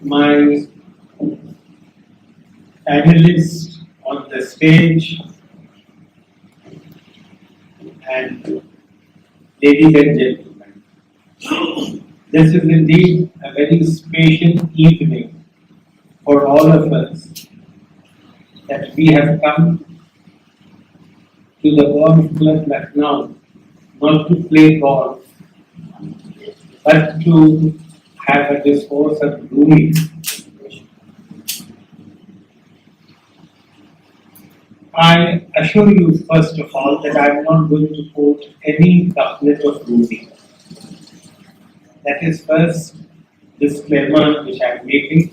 My panelists on the stage, and ladies and gentlemen, this is indeed a very special evening for all of us, that we have come to the Golf Club Lucknow not to play golf, but to have a discourse of Rumi. I assure you, first of all, that I am not going to quote any couplet of Rumi. That is first disclaimer which I am making,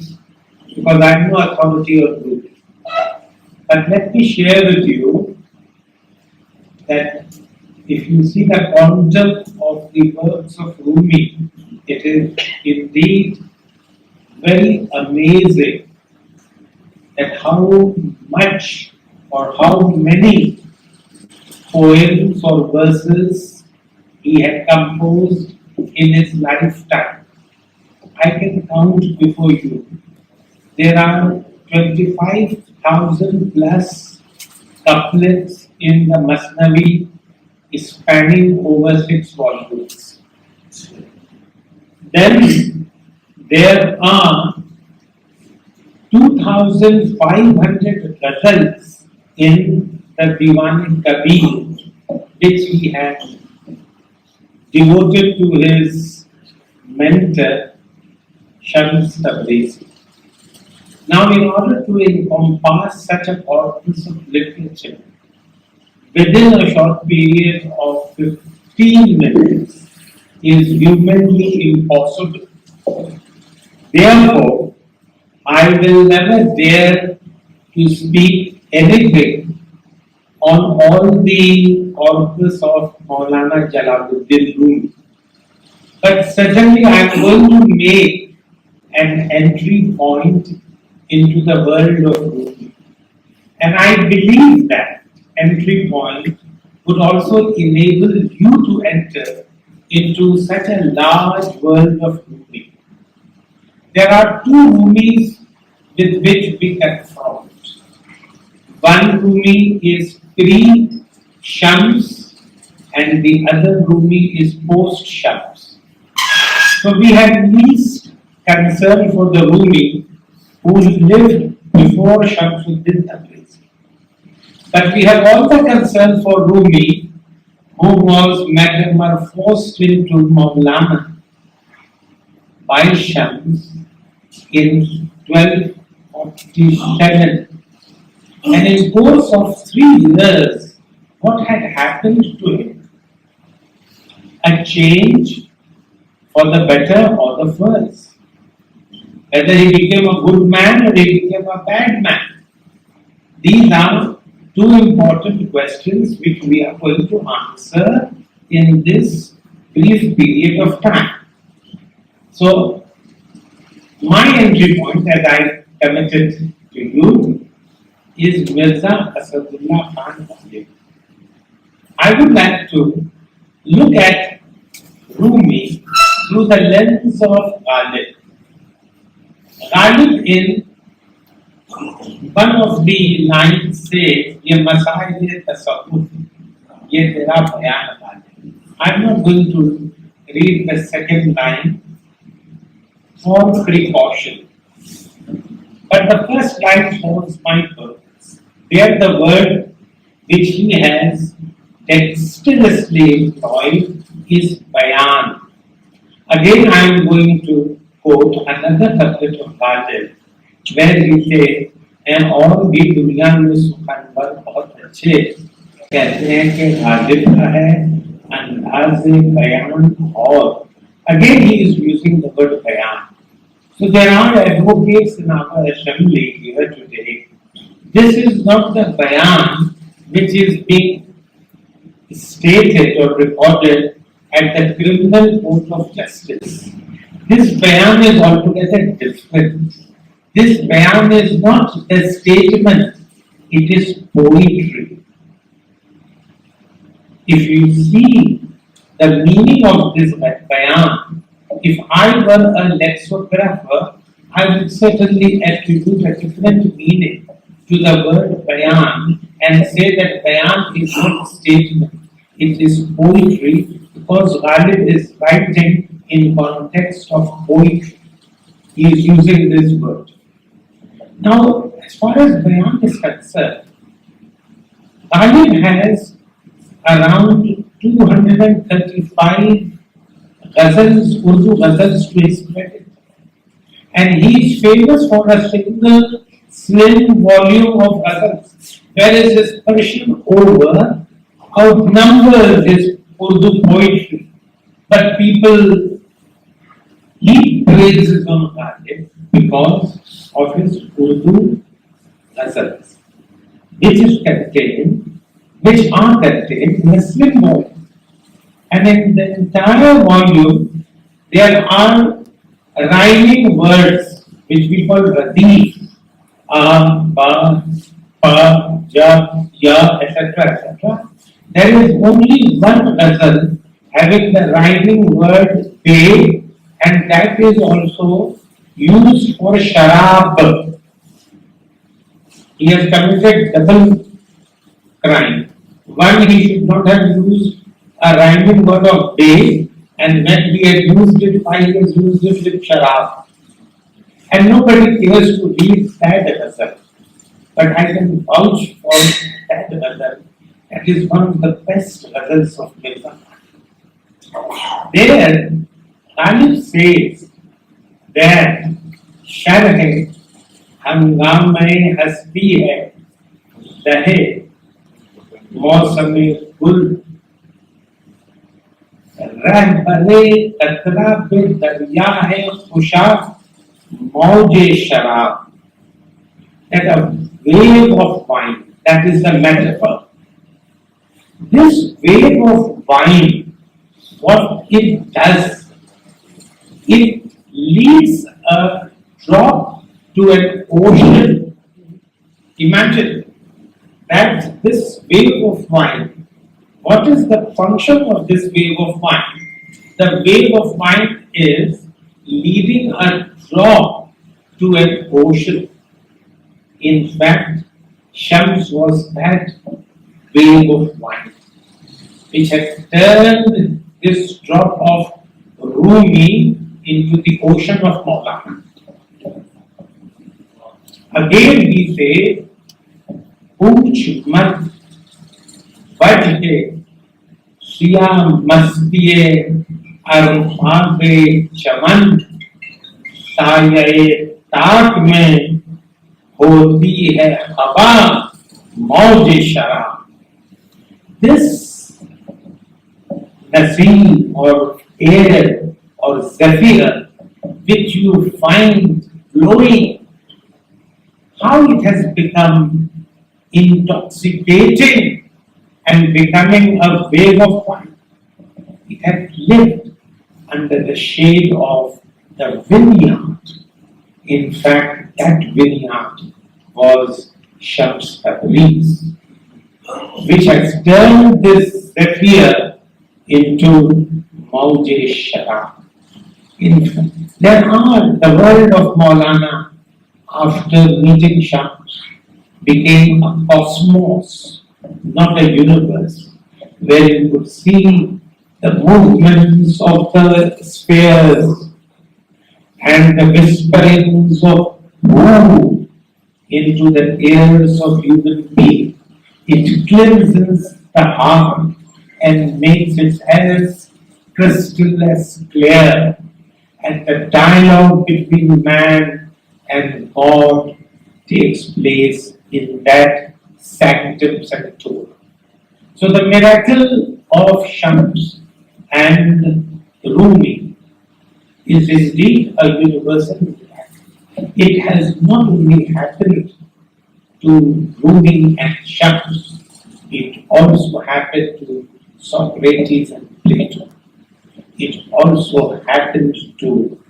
because I am no authority on Rumi. But let me share with you that if you see the quantum of the works of Rumi, it is indeed very amazing that how much or how many poems or verses he had composed in his lifetime. I can count before you. There are 25,000 plus couplets in the Masnavi, spanning over 6 volumes. Then there are 2,500 ghazals in the Diwan-e-Kabir, which he had devoted to his mentor, Shams Tabrizi. Now, in order to encompass such a corpus of literature within a short period of 15 minutes is humanly impossible. Therefore, I will never dare to speak anything on all the corpus of Maulana Jalaluddin Rumi. But certainly I am going to make an entry point into the world of Rumi. And I believe that entry point would also enable you to enter into such a large world of Rumi. There are 2 Rumis with which we confront. One Rumi is pre-Shams and the other Rumi is post-Shams. So we have least concern for the Rumi who lived before Shamsuddin Tabrizi. But we have all the concern for Rumi who was metamorphosed into Maulana by Shams in 1247. And in course of 3 years, what had happened to him? A change for the better or the worse. Whether he became a good man or he became a bad man. These are 2 important questions which we are going to answer in this brief period of time. So, my entry point, as I committed to you, is Mirza Asadullah Khan Ghalib. I would like to look at Rumi through the lens of Ghalib. Ghalib in one of the lines says, "Ye masail tasawwuf, ye tera bayan Ghalib." I'm not going to read the second line for precaution. But the first line holds my purpose. There the word which he has dexterously employed is bayan. Again I am going to quote another couplet of Ghalib where he says, "And और भी दुनिया में सुखनवर बहुत अच्छे कहते हैं कि गालिब का है अंदाज़े बयान और." Again he is using the word bayan. So there are advocates in our assembly here today. This is not the bayan which is being stated or recorded at the criminal court of justice. This bayan is altogether different. This bayan is not the statement, it is poetry. if you see the meaning of this bayan, if I were a lexicographer, I would certainly attribute a different meaning to the word bayan and say that bayan is not a statement, it is poetry, because Ghalib is writing in context of poetry. He is using this word. Now, as far as bayan is concerned, Ghalib has around 235 ghazals, Urdu ghazals to his credit. And he is famous for a single slim volume of ghazals, whereas his Persian over outnumbers his Urdu poetry. But people heap praises on Ghalib because of his Urdu ghazals, which are contained in a slim volume. And in the entire volume, there are rhyming words which we call radif, ba, pa, ja, ya, etc. etc. There is only one ghazal having the rhyming word pe, and that is also used for sharab. He has committed double crime. One, he should not have used a rhyming word of bay, and when he had used it, why he has used it with sharab. And nobody cares to read that ghazal. But I can vouch for that ghazal. That is one of the best ghazals of Mirza. There, Ghalib says that Sharh Hangam-e Hasti hai, Dahe मौसमे गुल रहबरे कतरा पे दरिया है खुशा मौजे शराब. That a wave of wine, that is the metaphor. This wave of wine, what it does, it leads a drop to an ocean. Imagine that this wave of wine, what is the function of this wave of wine? The wave of wine is leading a drop to an ocean. In fact, Shams was that wave of wine which had turned this drop of Rumi into the ocean of Molana. Again we say, पूछ मत बजके सिया मस्तिये अरफाबे चमन साये ताक में होती है हवा मौजे शराब. This Nasim or air or zephyr which you find blowing, how it has become intoxicating and becoming a wave of wine. It had lived under the shade of the vineyard. In fact, that vineyard was Shams Tabriz, which has turned this zephyr into Mauj Sharab. In fact, the world of Maulana after meeting Shams became a cosmos, not a universe, where you could see the movements of the spheres and the whisperings of woo into the ears of human beings. It cleanses the heart and makes it as crystal as clear, and the dialogue between man and God takes place in that sanctum sanctorum. So the miracle of Shams and Rumi is indeed a universal miracle. It has not only happened to Rumi and Shams, it also happened to Socrates and Plato. It also happened to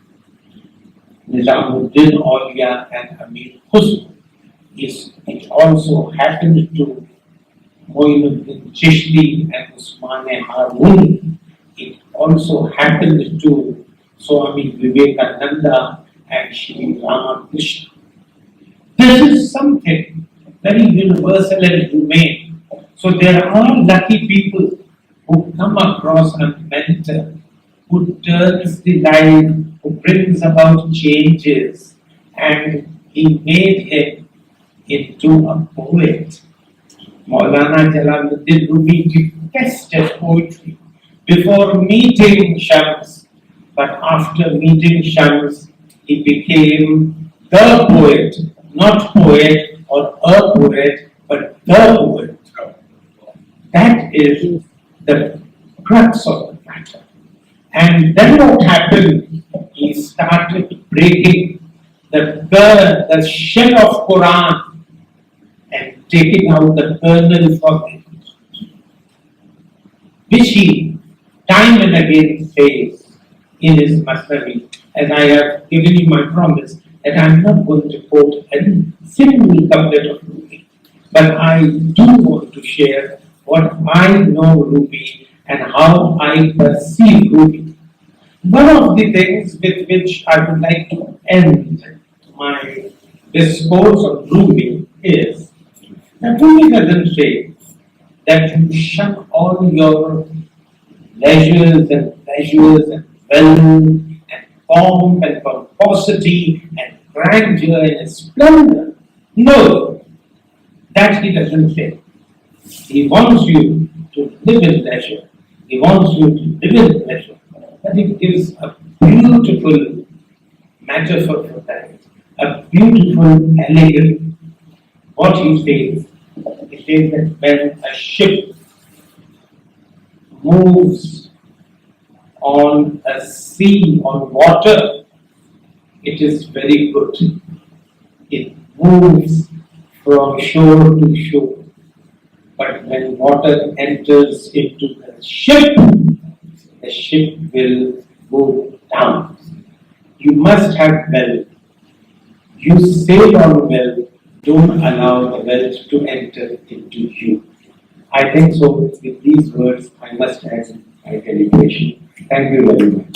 Nizamuddin Aulia and Amir Hussain. It also happened to Moinuddin Chishti and Usmane Harun. It also happened to Swami Vivekananda and Shri Ramakrishna. This is something very universal and humane. So there are lucky people who come across a mentor who turns the life, who brings about changes, and he made him into a poet. Maulana Jalaluddin Rumi detested poetry before meeting Shams, but after meeting Shams, he became the poet, not poet or a poet, but the poet. That is the crux of the matter. And then what happened? He started breaking the shell of Quran and taking out the kernel from it, which he time and again says in his Masnavi. And I have given you my promise that I am not going to quote a single couplet of Rumi, but I do want to share what I know Rumi and how I perceive Rumi. One of the things with which I would like to end my discourse on Rumi is that Rumi doesn't say that you shun all your leisures and pleasures and wealth and pomp and pomposity and grandeur and splendor. No, that he doesn't say. He wants you to live in leisure. He wants you to live in pleasure. But he gives a beautiful metaphor for that, a beautiful, elegant. What he says that when a ship moves on a sea, on water, it is very good. It moves from shore to shore. But when water enters into the ship will go down. You must have wealth. You sail on wealth. Don't allow the wealth to enter into you. I think so. With these words, I must end my deliberation. Thank you very much.